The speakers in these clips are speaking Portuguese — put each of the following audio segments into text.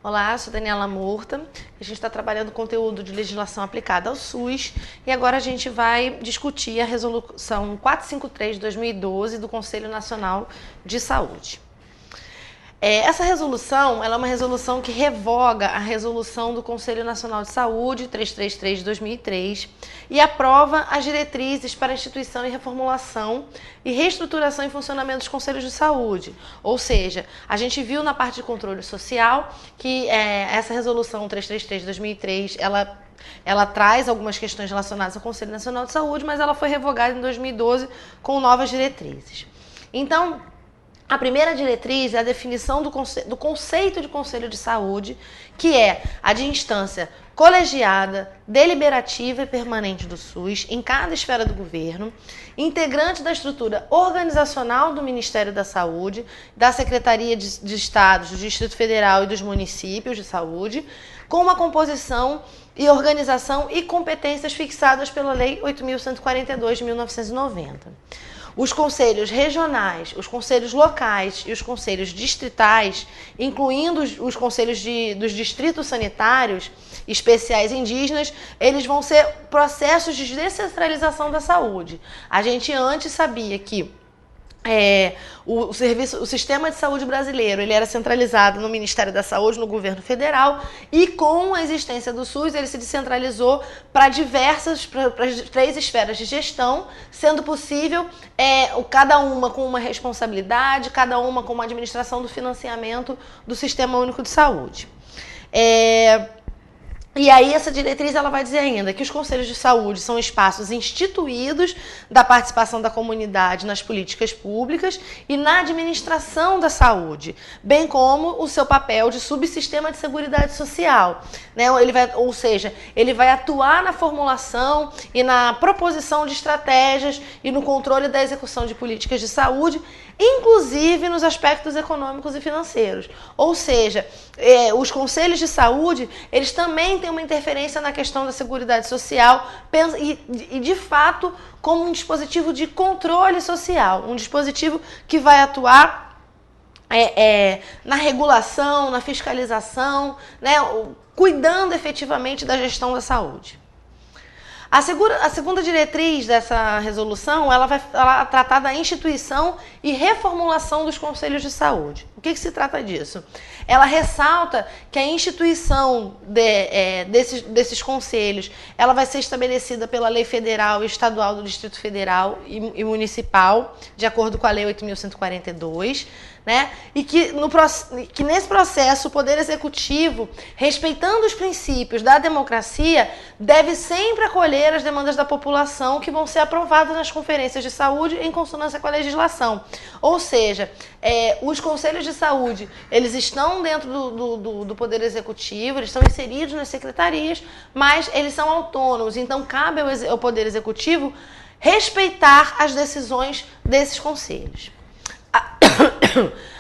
Olá, sou Daniela Murta. A gente está trabalhando conteúdo de legislação aplicada ao SUS e agora a gente vai discutir a resolução 453 de 2012 do Conselho Nacional de Saúde. Essa resolução ela é uma resolução que revoga a resolução do Conselho Nacional de Saúde 333 de 2003 e aprova as diretrizes para a instituição e reformulação e reestruturação e funcionamento dos conselhos de saúde. Ou seja, a gente viu na parte de controle social que essa resolução 333 de 2003 ela traz algumas questões relacionadas ao Conselho Nacional de Saúde, mas ela foi revogada em 2012 com novas diretrizes. Então, a primeira diretriz é a definição do conceito de conselho de saúde, que é a de instância colegiada, deliberativa e permanente do SUS em cada esfera do governo, integrante da estrutura organizacional do Ministério da Saúde, da Secretaria de Estados, do Distrito Federal e dos municípios de saúde, com uma composição e organização e competências fixadas pela Lei 8.142 de 1990. Os conselhos regionais, os conselhos locais e os conselhos distritais, incluindo os conselhos dos distritos sanitários especiais indígenas, eles vão ser processos de descentralização da saúde. A gente antes sabia que o sistema de saúde brasileiro ele era centralizado no Ministério da Saúde, no governo federal, e com a existência do SUS ele se descentralizou para as 3 esferas de gestão, sendo possível cada uma com uma responsabilidade, cada uma com uma administração do financiamento do Sistema Único de Saúde. E aí essa diretriz ela vai dizer ainda que os conselhos de saúde são espaços instituídos da participação da comunidade nas políticas públicas e na administração da saúde, bem como o seu papel de subsistema de seguridade social, né? Ele vai atuar na formulação e na proposição de estratégias e no controle da execução de políticas de saúde, inclusive nos aspectos econômicos e financeiros. Ou seja, os conselhos de saúde, eles também têm uma interferência na questão da seguridade social e de fato, como um dispositivo de controle social, um dispositivo que vai atuar na regulação, na fiscalização, né, cuidando efetivamente da gestão da saúde. A segunda diretriz dessa resolução, ela vai tratar da instituição e reformulação dos conselhos de saúde. O que se trata disso? Ela ressalta que a instituição desses conselhos, ela vai ser estabelecida pela lei federal e estadual do Distrito Federal e municipal, de acordo com a lei 8.142, né? E que nesse processo o Poder Executivo, respeitando os princípios da democracia, deve sempre acolher as demandas da população que vão ser aprovadas nas conferências de saúde em consonância com a legislação. Ou seja, os conselhos de saúde, eles estão dentro do Poder Executivo, eles estão inseridos nas secretarias, mas eles são autônomos, então cabe ao Poder Executivo respeitar as decisões desses conselhos.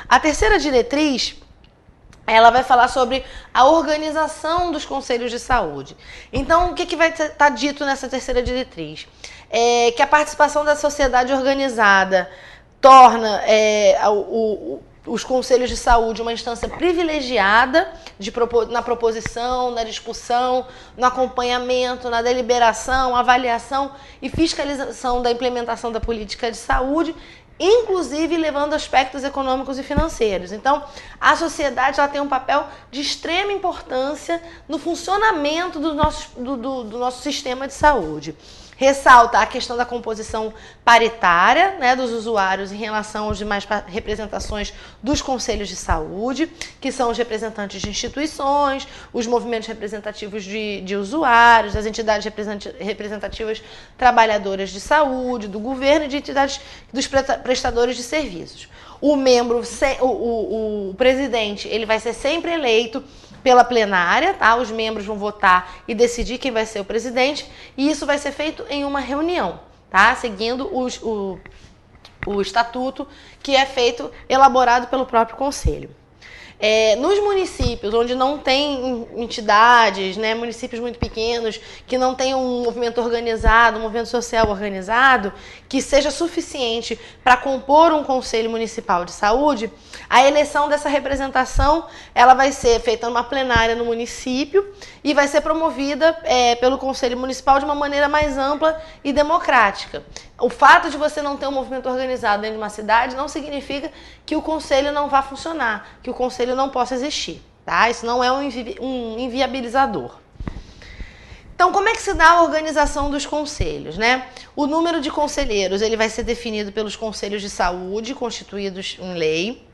A terceira diretriz, ela vai falar sobre a organização dos conselhos de saúde. Então, o que vai estar dito nessa terceira diretriz? Que a participação da sociedade organizada torna os conselhos de saúde uma instância privilegiada na proposição, na discussão, no acompanhamento, na deliberação, avaliação e fiscalização da implementação da política de saúde, inclusive levando aspectos econômicos e financeiros. Então, a sociedade ela tem um papel de extrema importância no funcionamento do nosso sistema de saúde. Ressalta a questão da composição paritária, né, dos usuários em relação às demais representações dos conselhos de saúde, que são os representantes de instituições, os movimentos representativos de usuários, as entidades representativas trabalhadoras de saúde, do governo e de entidades dos prestadores de serviços. O presidente, ele vai ser sempre eleito pela plenária, tá? Os membros vão votar e decidir quem vai ser o presidente, e isso vai ser feito em uma reunião, tá? Seguindo o estatuto que é elaborado pelo próprio conselho. Nos municípios onde não tem entidades, né, municípios muito pequenos, que não tem um movimento organizado, um movimento social organizado, que seja suficiente para compor um conselho municipal de saúde, a eleição dessa representação ela vai ser feita numa plenária no município e vai ser promovida pelo conselho municipal de uma maneira mais ampla e democrática. O fato de você não ter um movimento organizado dentro de uma cidade não significa que o conselho não vá funcionar, que o conselho não possa existir, tá? Isso não é um inviabilizador. Então, como é que se dá a organização dos conselhos, né? O número de conselheiros ele vai ser definido pelos conselhos de saúde constituídos em lei.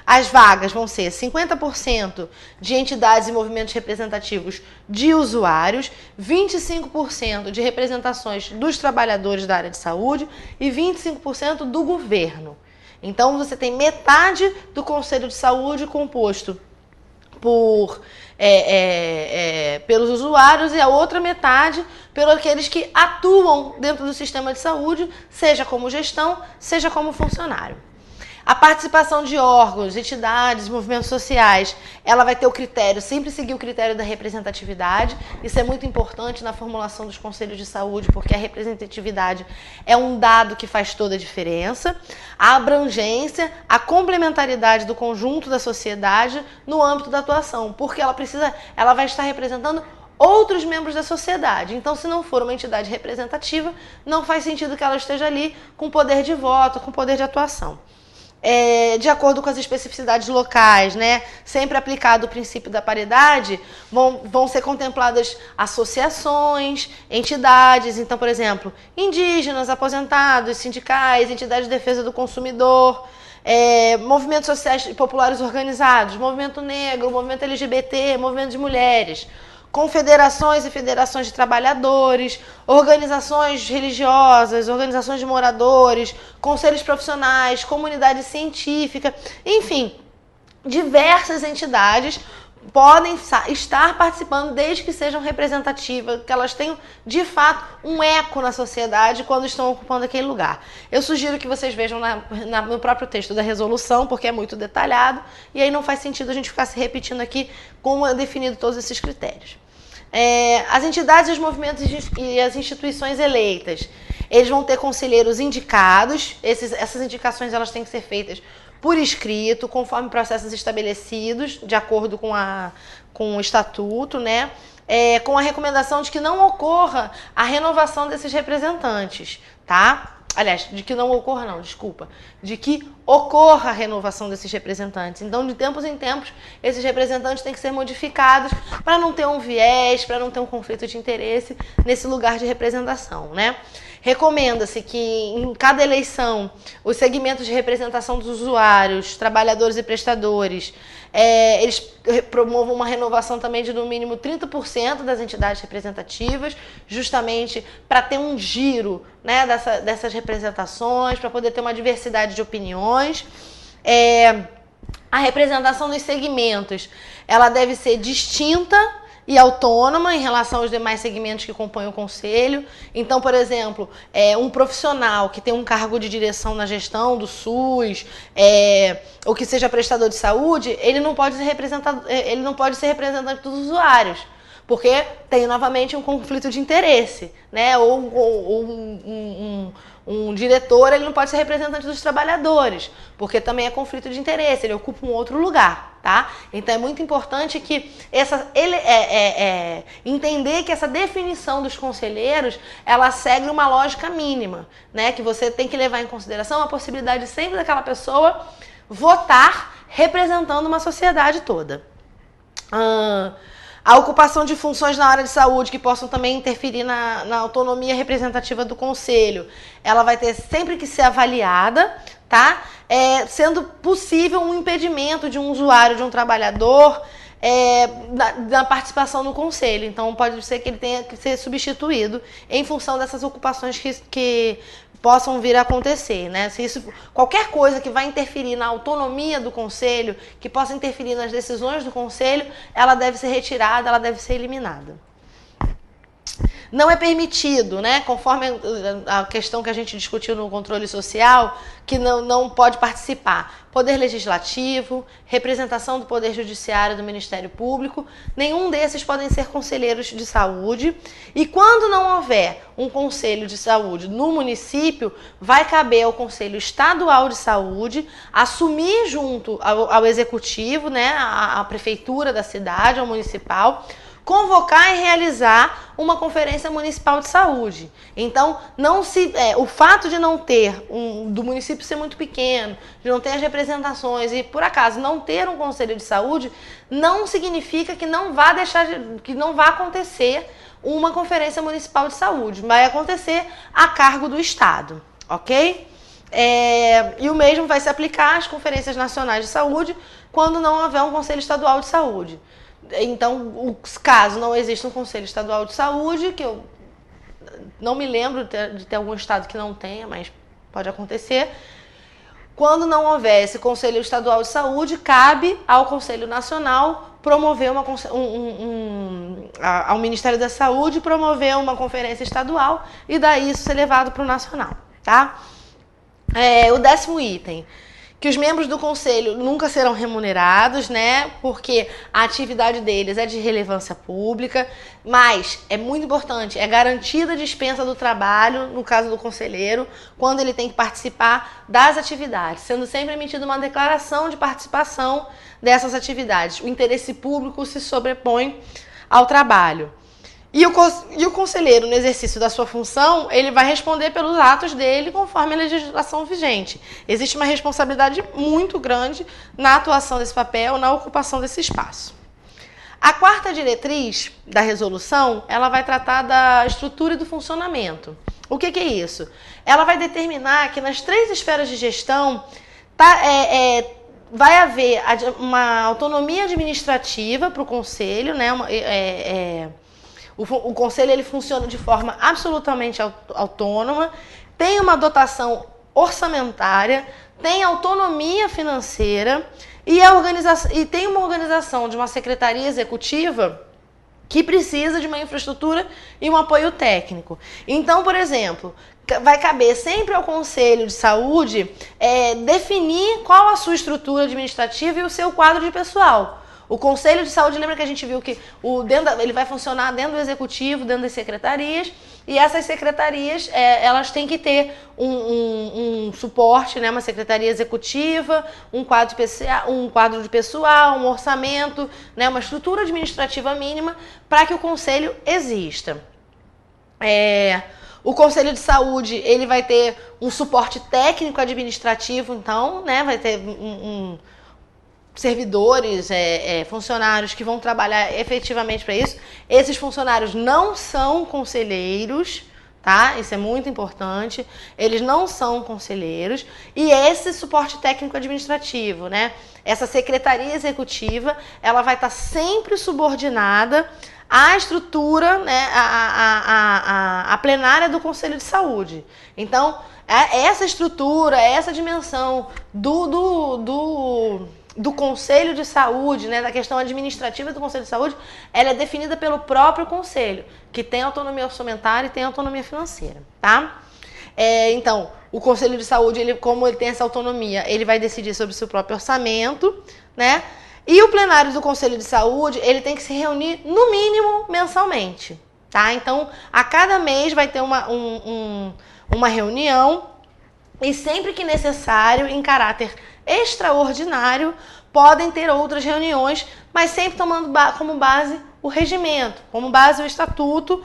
As vagas vão ser 50% de entidades e movimentos representativos de usuários, 25% de representações dos trabalhadores da área de saúde e 25% do governo. Então, você tem metade do Conselho de Saúde composto pelos usuários e a outra metade pelos aqueles que atuam dentro do sistema de saúde, seja como gestão, seja como funcionário. A participação de órgãos, entidades, movimentos sociais, ela vai ter o critério, sempre seguir o critério da representatividade. Isso é muito importante na formulação dos conselhos de saúde, porque a representatividade é um dado que faz toda a diferença. A abrangência, a complementaridade do conjunto da sociedade no âmbito da atuação, porque ela vai estar representando outros membros da sociedade. Então, se não for uma entidade representativa, não faz sentido que ela esteja ali com poder de voto, com poder de atuação. De acordo com as especificidades locais, né? Sempre aplicado o princípio da paridade, vão ser contempladas associações, entidades, então, por exemplo, indígenas, aposentados, sindicais, entidades de defesa do consumidor, movimentos sociais e populares organizados, movimento negro, movimento LGBT, movimento de mulheres, confederações e federações de trabalhadores, organizações religiosas, organizações de moradores, conselhos profissionais, comunidade científica, enfim, diversas entidades podem estar participando desde que sejam representativas, que elas tenham, de fato, um eco na sociedade quando estão ocupando aquele lugar. Eu sugiro que vocês vejam no próprio texto da resolução, porque é muito detalhado, e aí não faz sentido a gente ficar se repetindo aqui como é definido todos esses critérios. As entidades, os movimentos e as instituições eleitas, eles vão ter conselheiros indicados, essas indicações elas têm que ser feitas por escrito, conforme processos estabelecidos, de acordo com o estatuto, né? Com a recomendação de que não ocorra a renovação desses representantes, tá? Aliás, de que não ocorra, não, desculpa. De que ocorra a renovação desses representantes. Então, de tempos em tempos, esses representantes têm que ser modificados para não ter um viés, para não ter um conflito de interesse nesse lugar de representação, né? Recomenda-se que em cada eleição os segmentos de representação dos usuários, trabalhadores e prestadores, eles promovam uma renovação também de no mínimo 30% das entidades representativas, justamente para ter um giro, né, dessas representações, para poder ter uma diversidade de opiniões. A representação dos segmentos, ela deve ser distinta e autônoma em relação aos demais segmentos que compõem o conselho. Então, por exemplo, um profissional que tem um cargo de direção na gestão do SUS, ou que seja prestador de saúde, ele não pode ser representante dos usuários, porque tem novamente um conflito de interesse, né? Ou um diretor, ele não pode ser representante dos trabalhadores, porque também é conflito de interesse, ele ocupa um outro lugar, tá? Então é muito importante que entender que essa definição dos conselheiros, ela segue uma lógica mínima, né? Que você tem que levar em consideração a possibilidade sempre daquela pessoa votar representando uma sociedade toda. A ocupação de funções na área de saúde que possam também interferir na autonomia representativa do conselho, ela vai ter sempre que ser avaliada, tá? Sendo possível um impedimento de um usuário, de um trabalhador, da participação no conselho. Então, pode ser que ele tenha que ser substituído em função dessas ocupações que possam vir a acontecer, né? Se isso, qualquer coisa que vai interferir na autonomia do conselho, que possa interferir nas decisões do conselho, ela deve ser retirada, ela deve ser eliminada. Não é permitido, né? Conforme a questão que a gente discutiu no controle social, que não pode participar. Poder Legislativo, representação do Poder Judiciário, do Ministério Público, nenhum desses podem ser conselheiros de saúde. E quando não houver um conselho de saúde no município, vai caber ao Conselho Estadual de Saúde assumir junto ao Executivo, né, à Prefeitura da cidade, ao municipal, convocar e realizar uma conferência municipal de saúde. Então, o fato de não ter, do município ser muito pequeno, de não ter as representações e, por acaso, não ter um conselho de saúde, não significa que não vá acontecer uma conferência municipal de saúde. Vai acontecer a cargo do Estado, ok? E o mesmo vai se aplicar às conferências nacionais de saúde quando não houver um conselho estadual de saúde. Então, caso não exista um Conselho Estadual de Saúde, que eu não me lembro de ter algum estado que não tenha, mas pode acontecer. Quando não houver esse Conselho Estadual de Saúde, cabe ao Conselho Nacional promover ao Ministério da Saúde promover uma conferência estadual e daí isso ser levado para o nacional, tá? O 10º item. Que os membros do conselho nunca serão remunerados, né? Porque a atividade deles é de relevância pública, mas é muito importante, é garantida a dispensa do trabalho, no caso do conselheiro, quando ele tem que participar das atividades, sendo sempre emitida uma declaração de participação dessas atividades. O interesse público se sobrepõe ao trabalho. E o conselheiro, no exercício da sua função, ele vai responder pelos atos dele conforme a legislação vigente. Existe uma responsabilidade muito grande na atuação desse papel, na ocupação desse espaço. A 4ª diretriz da resolução, ela vai tratar da estrutura e do funcionamento. O que é isso? Ela vai determinar que nas 3 esferas de gestão vai haver uma autonomia administrativa para o conselho, né? O conselho ele funciona de forma absolutamente autônoma, tem uma dotação orçamentária, tem autonomia financeira e tem uma organização de uma secretaria executiva que precisa de uma infraestrutura e um apoio técnico. Então, por exemplo, vai caber sempre ao Conselho de Saúde definir qual a sua estrutura administrativa e o seu quadro de pessoal. O Conselho de Saúde, lembra que a gente viu que ele vai funcionar dentro do Executivo, dentro das secretarias, e essas secretarias, elas têm que ter um suporte, né, uma secretaria executiva, um quadro de pessoal, um orçamento, né, uma estrutura administrativa mínima para que o Conselho exista. O Conselho de Saúde, ele vai ter um suporte técnico administrativo, então, né, vai ter servidores, funcionários que vão trabalhar efetivamente para isso. Esses funcionários não são conselheiros, tá? Isso é muito importante. Eles não são conselheiros. E esse suporte técnico administrativo, né? Essa secretaria executiva, ela vai estar sempre subordinada à estrutura, né? A plenária do Conselho de Saúde. Então, essa estrutura, essa dimensão do Conselho de Saúde, né, da questão administrativa do Conselho de Saúde, ela é definida pelo próprio Conselho, que tem autonomia orçamentária e tem autonomia financeira, tá? Então, o Conselho de Saúde, como ele tem essa autonomia, ele vai decidir sobre o seu próprio orçamento, né? E o plenário do Conselho de Saúde, ele tem que se reunir, no mínimo, mensalmente, tá? Então, a cada mês vai ter uma reunião e sempre que necessário, em caráter extraordinário, podem ter outras reuniões, mas sempre tomando como base o regimento, como base o estatuto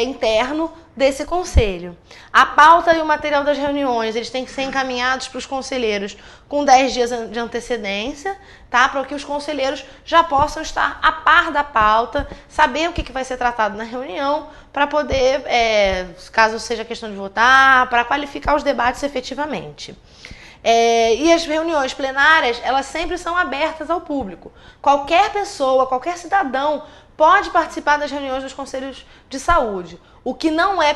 interno desse conselho. A pauta e o material das reuniões, eles têm que ser encaminhados para os conselheiros com 10 dias de antecedência, tá? Para que os conselheiros já possam estar a par da pauta, saber o que vai ser tratado na reunião, para poder, caso seja questão de votar, para qualificar os debates efetivamente. E as reuniões plenárias, elas sempre são abertas ao público. Qualquer pessoa, qualquer cidadão pode participar das reuniões dos conselhos de saúde. O que não é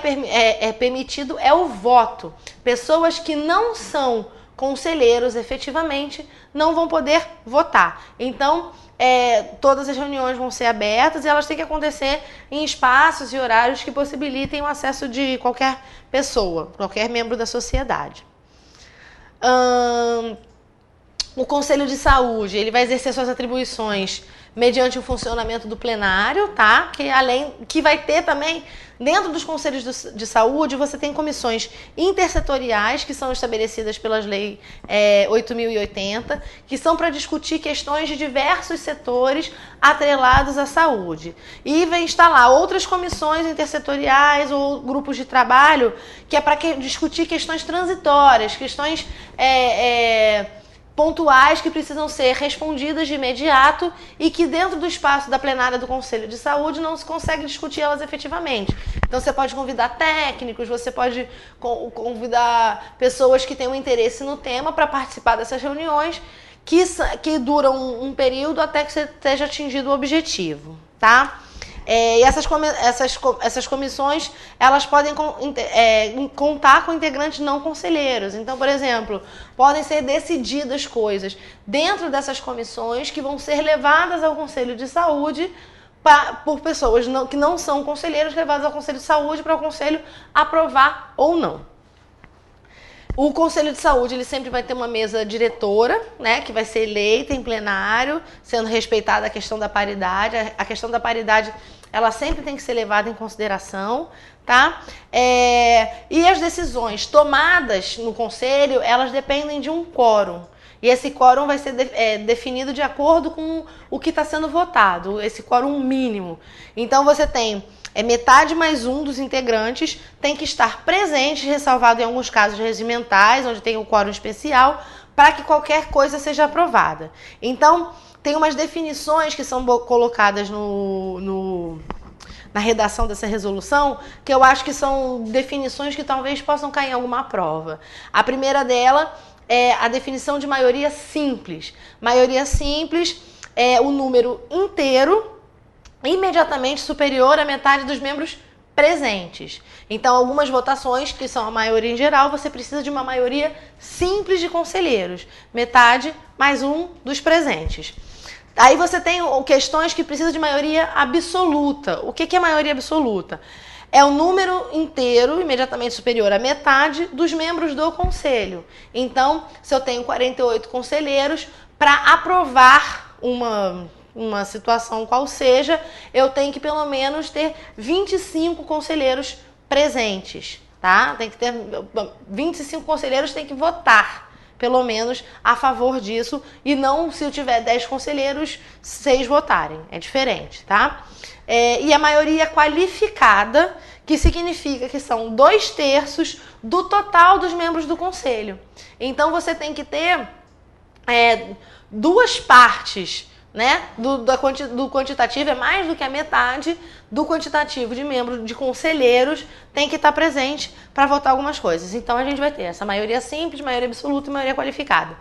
permitido é o voto. Pessoas que não são conselheiros efetivamente não vão poder votar. Então, todas as reuniões vão ser abertas e elas têm que acontecer em espaços e horários que possibilitem o acesso de qualquer pessoa, qualquer membro da sociedade. O Conselho de Saúde, ele vai exercer suas atribuições mediante o funcionamento do plenário, tá? Que vai ter também, dentro dos Conselhos de Saúde, você tem comissões intersetoriais que são estabelecidas pelas leis 8.080, que são para discutir questões de diversos setores atrelados à saúde. E vai instalar outras comissões intersetoriais ou grupos de trabalho que é para discutir questões transitórias, questões pontuais que precisam ser respondidas de imediato e que dentro do espaço da plenária do Conselho de Saúde não se consegue discutir elas efetivamente. Então você pode convidar técnicos, você pode convidar pessoas que tenham interesse no tema para participar dessas reuniões que duram um período até que você esteja atingido o objetivo, tá? E essas comissões, elas podem contar com integrantes não conselheiros. Então, por exemplo, podem ser decididas coisas dentro dessas comissões que vão ser levadas ao Conselho de Saúde por pessoas que não são conselheiros, levadas ao Conselho de Saúde para o Conselho aprovar ou não. O Conselho de Saúde, ele sempre vai ter uma mesa diretora, né, que vai ser eleita em plenário, sendo respeitada a questão da paridade. A questão da paridade, ela sempre tem que ser levada em consideração, tá? E as decisões tomadas no Conselho, elas dependem de um quórum. E esse quórum vai ser definido de acordo com o que está sendo votado, esse quórum mínimo. Então, você tem metade mais um dos integrantes tem que estar presente, ressalvado em alguns casos regimentais, onde tem um quórum especial, para que qualquer coisa seja aprovada. Então, tem umas definições que são colocadas na redação dessa resolução, que eu acho que são definições que talvez possam cair em alguma prova. A primeira dela é a definição de maioria simples. Maioria simples é o número inteiro imediatamente superior à metade dos membros presentes. Então, algumas votações, que são a maioria em geral, você precisa de uma maioria simples de conselheiros. Metade mais um dos presentes. Aí você tem questões que precisam de maioria absoluta. O que é maioria absoluta? É o número inteiro, imediatamente superior à metade, dos membros do conselho. Então, se eu tenho 48 conselheiros, para aprovar uma situação qual seja, eu tenho que pelo menos ter 25 conselheiros presentes, tá? Tem que ter 25 conselheiros, tem que votar pelo menos a favor disso, e não, se eu tiver 10 conselheiros, 6 votarem. É diferente, tá? E a maioria qualificada, que significa que são 2/3 do total dos membros do conselho. Então, você tem que ter 2 partes, né, do quantitativo, é mais do que a metade do quantitativo de membros, de conselheiros, tem que estar presente para votar algumas coisas. Então, a gente vai ter essa maioria simples, maioria absoluta e maioria qualificada.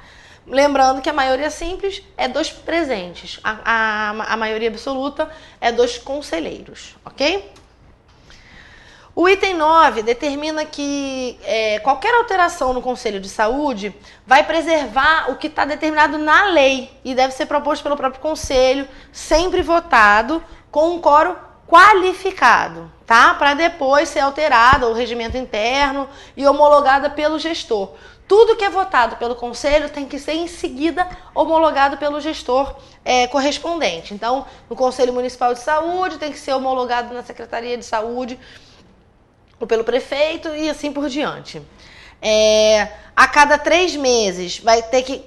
Lembrando que a maioria simples é 2 presentes, a maioria absoluta é 2 conselheiros, ok? O item 9 determina que qualquer alteração no Conselho de Saúde vai preservar o que está determinado na lei e deve ser proposto pelo próprio Conselho, sempre votado com um quórum qualificado, tá? Para depois ser alterado o regimento interno e homologada pelo gestor. Tudo que é votado pelo Conselho tem que ser em seguida homologado pelo gestor correspondente. Então, no Conselho Municipal de Saúde tem que ser homologado na Secretaria de Saúde ou pelo prefeito e assim por diante. A cada 3 meses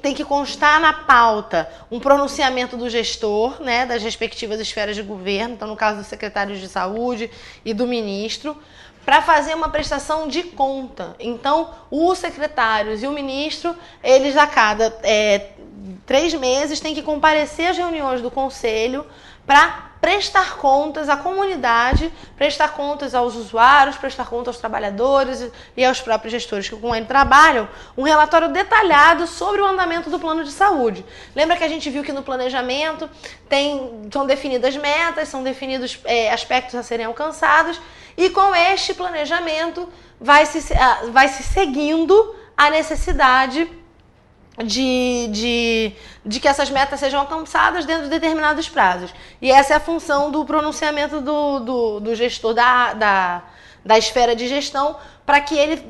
tem que constar na pauta um pronunciamento do gestor, né, das respectivas esferas de governo, então no caso do secretário de saúde e do ministro, para fazer uma prestação de conta. Então, os secretários e o ministro, eles a cada 3 meses têm que comparecer às reuniões do conselho para prestar contas à comunidade, prestar contas aos usuários, prestar contas aos trabalhadores e aos próprios gestores que com ele trabalham, um relatório detalhado sobre o andamento do plano de saúde. Lembra que a gente viu que no planejamento são definidas metas, são definidos aspectos a serem alcançados, e com este planejamento vai se seguindo a necessidade de que essas metas sejam alcançadas dentro de determinados prazos. E essa é a função do pronunciamento do gestor da esfera de gestão, para que ele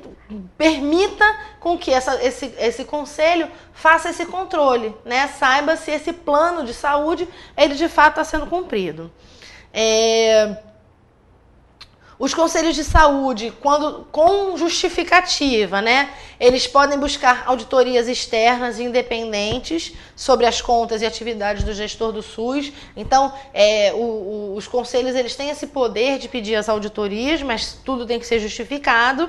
permita com que esse conselho faça esse controle, né? Saiba se esse plano de saúde ele de fato está sendo cumprido. Os conselhos de saúde, quando com justificativa, né, eles podem buscar auditorias externas e independentes sobre as contas e atividades do gestor do SUS. Então, os conselhos eles têm esse poder de pedir as auditorias, mas tudo tem que ser justificado.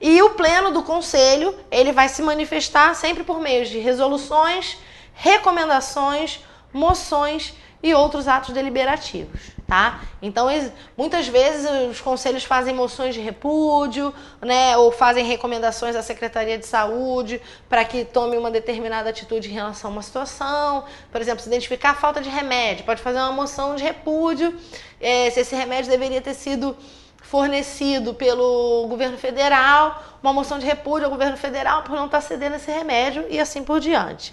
E o pleno do conselho ele vai se manifestar sempre por meio de resoluções, recomendações, moções e outros atos deliberativos, tá? Então, muitas vezes os conselhos fazem moções de repúdio, né, ou fazem recomendações à Secretaria de Saúde para que tome uma determinada atitude em relação a uma situação. Por exemplo, se identificar a falta de remédio, pode fazer uma moção de repúdio, se esse remédio deveria ter sido fornecido pelo governo federal, uma moção de repúdio ao governo federal por não estar cedendo esse remédio e assim por diante.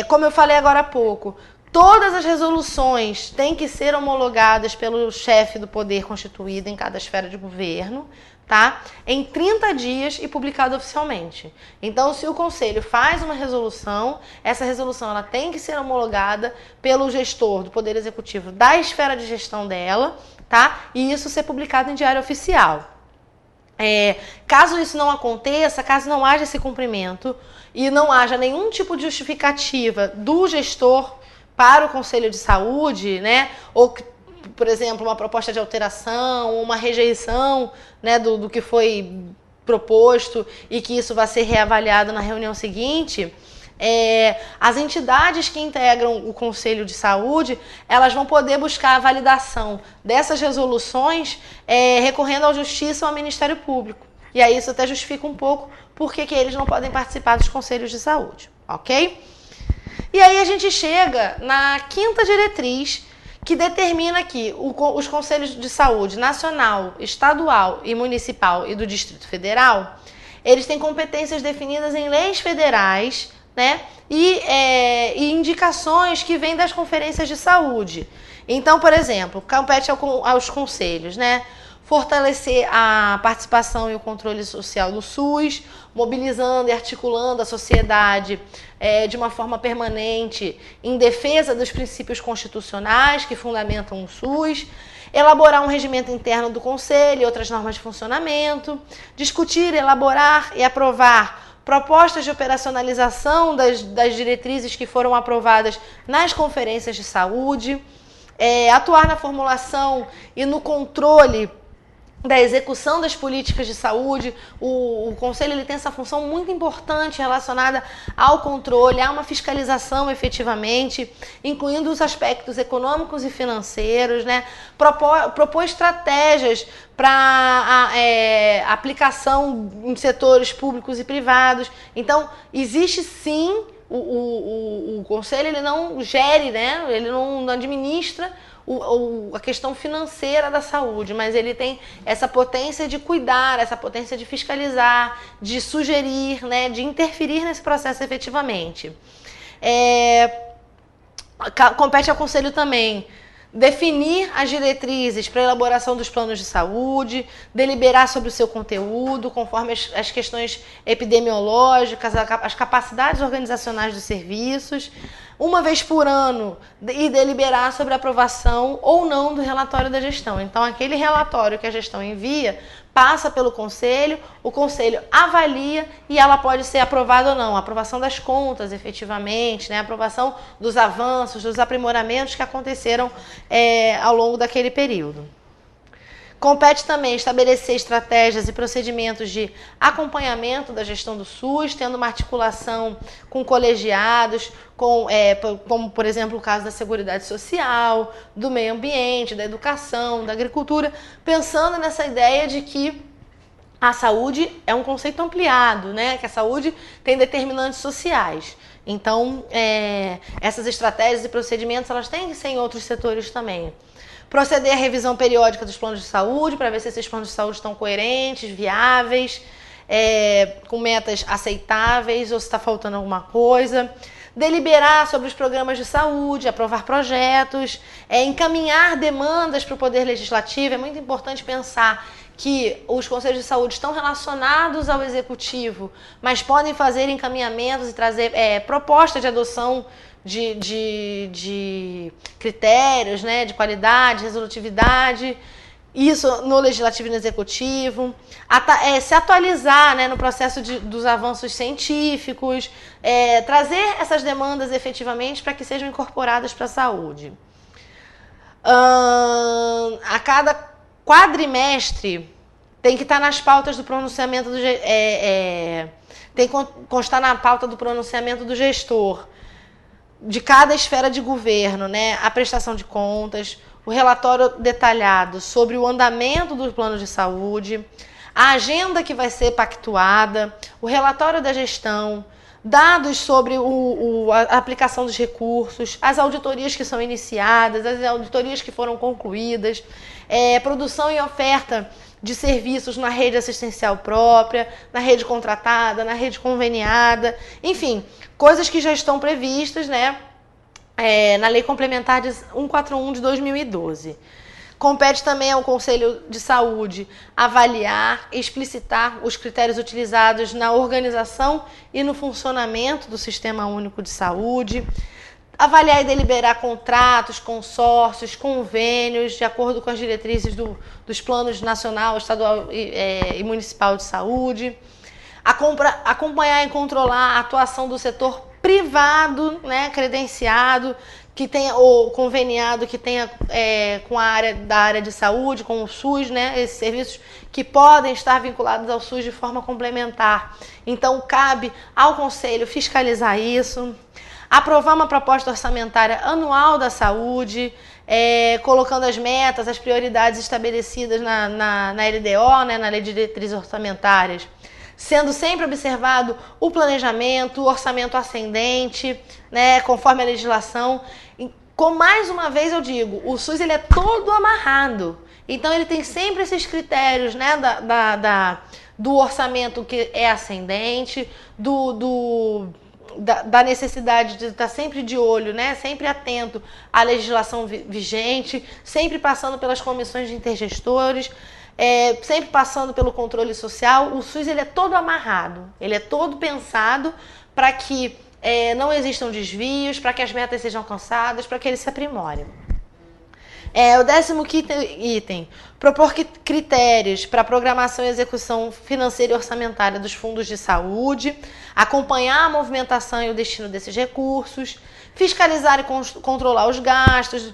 Como eu falei agora há pouco, todas as resoluções têm que ser homologadas pelo chefe do poder constituído em cada esfera de governo, tá? Em 30 dias e publicado oficialmente. Então, se o conselho faz uma resolução, essa resolução ela tem que ser homologada pelo gestor do poder executivo da esfera de gestão dela, tá? E isso ser publicado em diário oficial. Caso isso não aconteça, caso não haja esse cumprimento e não haja nenhum tipo de justificativa do gestor para o Conselho de Saúde, né? Ou, por exemplo, uma proposta de alteração, uma rejeição, né, do que foi proposto e que isso vai ser reavaliado na reunião seguinte, as entidades que integram o Conselho de Saúde, elas vão poder buscar a validação dessas resoluções recorrendo à Justiça ou ao Ministério Público. E aí isso até justifica um pouco por que eles não podem participar dos Conselhos de Saúde, ok? E aí a gente chega na quinta diretriz, que determina que os Conselhos de Saúde nacional, estadual e municipal e do Distrito Federal, eles têm competências definidas em leis federais, né, e indicações que vêm das conferências de saúde. Então, por exemplo, compete aos conselhos, né, fortalecer a participação e o controle social do SUS, mobilizando e articulando a sociedade de uma forma permanente em defesa dos princípios constitucionais que fundamentam o SUS, elaborar um regimento interno do Conselho e outras normas de funcionamento, discutir, elaborar e aprovar propostas de operacionalização das diretrizes que foram aprovadas nas conferências de saúde, atuar na formulação e no controle da execução das políticas de saúde. O Conselho ele tem essa função muito importante relacionada ao controle, a uma fiscalização efetivamente, incluindo os aspectos econômicos e financeiros, né? Propor estratégias para aplicação em setores públicos e privados. Então, existe sim, o Conselho ele não gere, né? Ele não administra a questão financeira da saúde, mas ele tem essa potência de cuidar, essa potência de fiscalizar, de sugerir, né, de interferir nesse processo efetivamente. Compete ao Conselho também definir as diretrizes para a elaboração dos planos de saúde, deliberar sobre o seu conteúdo, conforme as questões epidemiológicas, as capacidades organizacionais dos serviços, uma vez por ano, e deliberar sobre a aprovação ou não do relatório da gestão. Então, aquele relatório que a gestão envia passa pelo Conselho, o Conselho avalia e ela pode ser aprovada ou não. A aprovação das contas, efetivamente, né? A aprovação dos avanços, dos aprimoramentos que aconteceram ao longo daquele período. Compete também estabelecer estratégias e procedimentos de acompanhamento da gestão do SUS, tendo uma articulação com colegiados, como, por exemplo, o caso da Seguridade Social, do meio ambiente, da educação, da agricultura, pensando nessa ideia de que a saúde é um conceito ampliado, né? Que a saúde tem determinantes sociais. Então, essas estratégias e procedimentos elas têm que ser em outros setores também. Proceder à revisão periódica dos planos de saúde, para ver se esses planos de saúde estão coerentes, viáveis. com metas aceitáveis ou se está faltando alguma coisa. Deliberar sobre os programas de saúde, aprovar projetos, encaminhar demandas para o Poder Legislativo. É muito importante pensar que os conselhos de saúde estão relacionados ao Executivo, mas podem fazer encaminhamentos e trazer propostas de adoção de critérios, né, de qualidade, resolutividade, isso no Legislativo e no Executivo, se atualizar, né, no processo dos avanços científicos, trazer essas demandas efetivamente para que sejam incorporadas para a saúde. A cada quadrimestre tem que estar nas pautas do pronunciamento tem que constar na pauta do pronunciamento do gestor de cada esfera de governo, né, a prestação de contas, o relatório detalhado sobre o andamento do plano de saúde, a agenda que vai ser pactuada, o relatório da gestão, dados sobre a aplicação dos recursos, as auditorias que são iniciadas, as auditorias que foram concluídas, produção e oferta de serviços na rede assistencial própria, na rede contratada, na rede conveniada, enfim, coisas que já estão previstas, né, na Lei Complementar 141 de 2012. Compete também ao Conselho de Saúde avaliar e explicitar os critérios utilizados na organização e no funcionamento do Sistema Único de Saúde, avaliar e deliberar contratos, consórcios, convênios, de acordo com as diretrizes dos planos nacional, estadual e municipal de saúde, acompanhar e controlar a atuação do setor privado, né, credenciado, que tenha, ou conveniado, que tenha com a área de saúde, com o SUS, né, esses serviços que podem estar vinculados ao SUS de forma complementar. Então, cabe ao Conselho fiscalizar isso, aprovar uma proposta orçamentária anual da saúde, colocando as metas, as prioridades estabelecidas na LDO, né, na Lei de Diretrizes Orçamentárias, sendo sempre observado o planejamento, o orçamento ascendente, né, conforme a legislação. Mais uma vez eu digo, o SUS ele é todo amarrado, então ele tem sempre esses critérios, né, do orçamento que é ascendente, da necessidade de estar sempre de olho, né, sempre atento à legislação vigente, sempre passando pelas comissões de intergestores, sempre passando pelo controle social. O SUS ele é todo amarrado, ele é todo pensado para que não existam desvios, para que as metas sejam alcançadas, para que ele se aprimore. O 10º item, propor critérios para programação e execução financeira e orçamentária dos fundos de saúde, acompanhar a movimentação e o destino desses recursos, fiscalizar e controlar os gastos,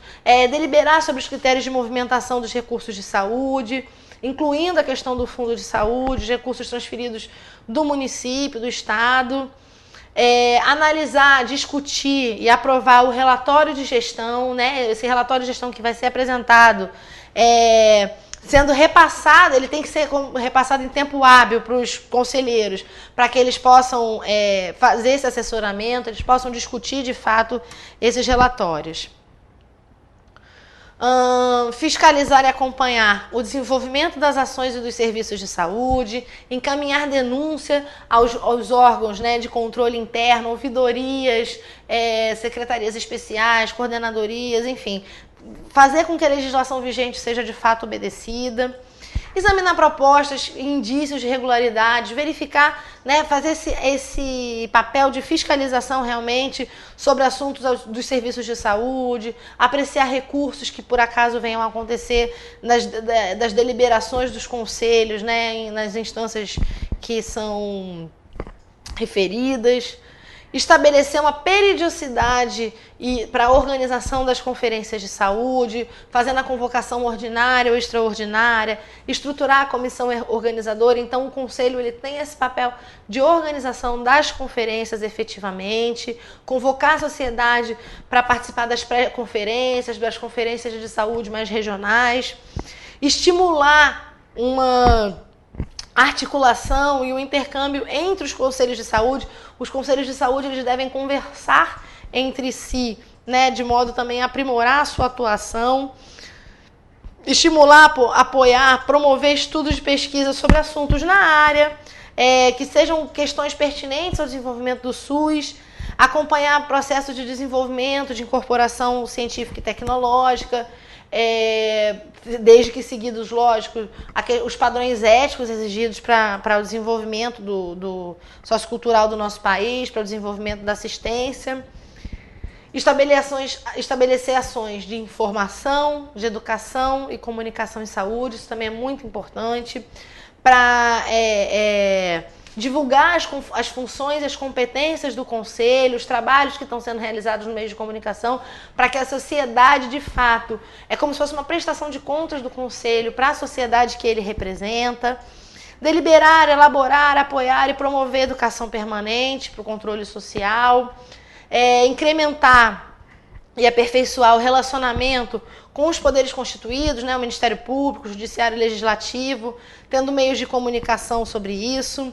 deliberar sobre os critérios de movimentação dos recursos de saúde, incluindo a questão do fundo de saúde, os recursos transferidos do município, do estado, analisar, discutir e aprovar o relatório de gestão, né? Esse relatório de gestão que vai ser apresentado, sendo repassado, ele tem que ser repassado em tempo hábil para os conselheiros, para que eles possam fazer esse assessoramento, eles possam discutir de fato esses relatórios. Fiscalizar e acompanhar o desenvolvimento das ações e dos serviços de saúde, encaminhar denúncia aos órgãos, né, de controle interno, ouvidorias, secretarias especiais, coordenadorias, enfim, fazer com que a legislação vigente seja de fato obedecida. Examinar propostas e indícios de irregularidade, verificar, né, fazer esse papel de fiscalização realmente sobre assuntos dos serviços de saúde, apreciar recursos que por acaso venham a acontecer das deliberações dos conselhos, né, nas instâncias que são referidas. Estabelecer uma periodicidade para a organização das conferências de saúde, fazendo a convocação ordinária ou extraordinária, estruturar a comissão organizadora. Então, o Conselho ele tem esse papel de organização das conferências efetivamente, convocar a sociedade para participar das pré-conferências, das conferências de saúde mais regionais, estimular uma articulação e o intercâmbio entre os conselhos de saúde. Os conselhos de saúde eles devem conversar entre si, né, de modo também a aprimorar a sua atuação, estimular, apoiar, promover estudos de pesquisa sobre assuntos na área, que sejam questões pertinentes ao desenvolvimento do SUS, acompanhar o processo de desenvolvimento, de incorporação científica e tecnológica, desde que seguidos, lógico, os padrões éticos exigidos para o desenvolvimento do sociocultural do nosso país, para o desenvolvimento da assistência. Estabelecer ações de informação, de educação e comunicação em saúde, isso também é muito importante, para divulgar as funções e as competências do Conselho, os trabalhos que estão sendo realizados no meio de comunicação, para que a sociedade, de fato, é como se fosse uma prestação de contas do Conselho para a sociedade que ele representa. Deliberar, elaborar, apoiar e promover educação permanente para o controle social. Incrementar e aperfeiçoar o relacionamento com os poderes constituídos, né, o Ministério Público, o Judiciário e Legislativo, tendo meios de comunicação sobre isso.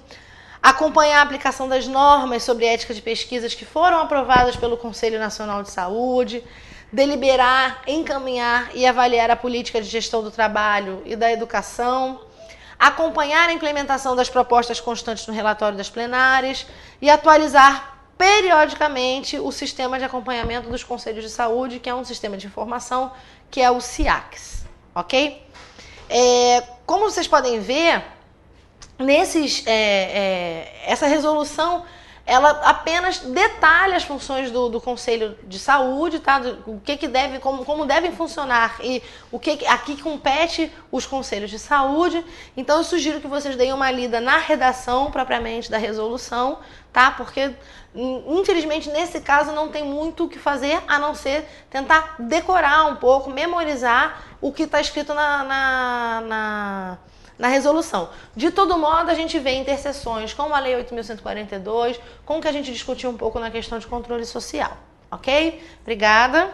Acompanhar a aplicação das normas sobre ética de pesquisas que foram aprovadas pelo Conselho Nacional de Saúde. Deliberar, encaminhar e avaliar a política de gestão do trabalho e da educação. Acompanhar a implementação das propostas constantes no relatório das plenárias e atualizar periodicamente o sistema de acompanhamento dos conselhos de saúde, que é um sistema de informação, que é o SIACS, ok? Como vocês podem ver, essa resolução, ela apenas detalha as funções do Conselho de Saúde, tá? O que deve, como devem funcionar e o que aqui compete os Conselhos de Saúde. Então eu sugiro que vocês deem uma lida na redação propriamente da resolução, tá? Porque infelizmente nesse caso não tem muito o que fazer a não ser tentar decorar um pouco, memorizar o que está escrito na resolução. De todo modo, a gente vê interseções com a Lei 8.142, com o que a gente discutiu um pouco na questão de controle social. Ok? Obrigada.